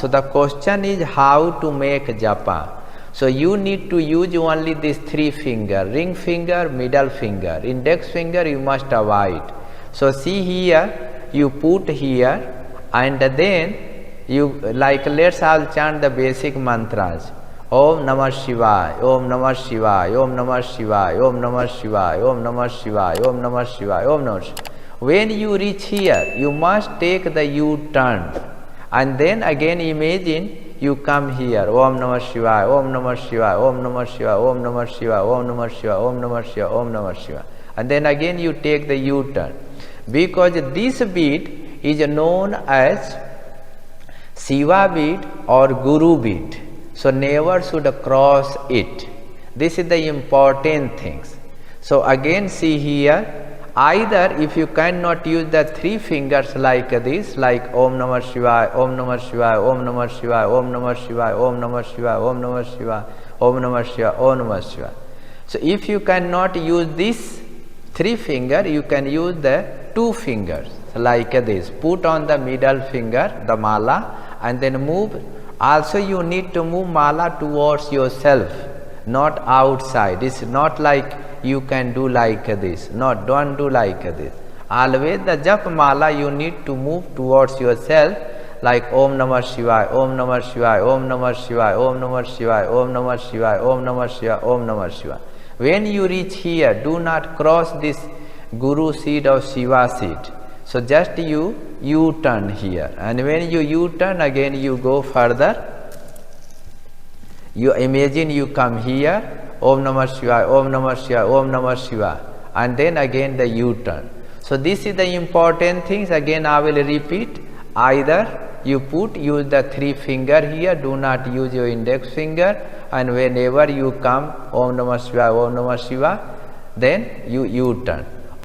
So the question is how to make japa. So you need to use only these three fingers, ring finger, middle finger, index finger you must avoid. So see here, you put here and then you like let's all chant the basic mantras. Om Namah Shivaya, Om Namah Shivaya, Om Namah Shivaya, Om Namah Shivaya, Om Namah Shivaya, Om Namah Shivaya, Om Namah Shivaya. When you reach here, you must take the U-turn and then again imagine you come here. Om Namah Shivaya, Om Namah Shivaya, Om Namah Shivaya, Om Namah Shivaya, Om Namah Shivaya, Om Namah Shivaya, Om Namah Shivaya. And then again you take the U-turn. Because this beat is known as Shiva beat or Guru beat. So never should cross it. This is the important things. So again see here, either if you cannot use the three fingers like this, like Om Namah Shivaya, Om Namah Shivaya, Om Namah Shivaya, Om Namah Shivaya, Om Namah Shivaya, Om Namah Shivaya, Om Namah Shivaya, Om Namah Shivaya. So if you cannot use this three finger, you can use the two fingers like this. Put on the middle finger, the mala, and then move. Also you need to move mala towards yourself, not outside. It's not like you can do like this. No, don't do like this. Always the Japamala you need to move towards yourself like Om Namah Shivaya, Om Namah Shivaya, Om Namah Shivaya, Om Namah Shivaya, Om Namah Shivaya, Om Namah Shivaya, Om Namah Shivaya. When you reach here, do not cross this Guru seed or Shiva seed. So just you U-turn here, and when you U-turn again you go further. You imagine you come here, Om Namah Shivaya, Om Namah Shivaya, Om Namah Shivaya, and then again the U-turn. So this is the important things. Again I will repeat. Either you use the three finger here, do not use your index finger, and whenever you come Om Namah Shivaya, Om Namah Shivaya, then you U-turn.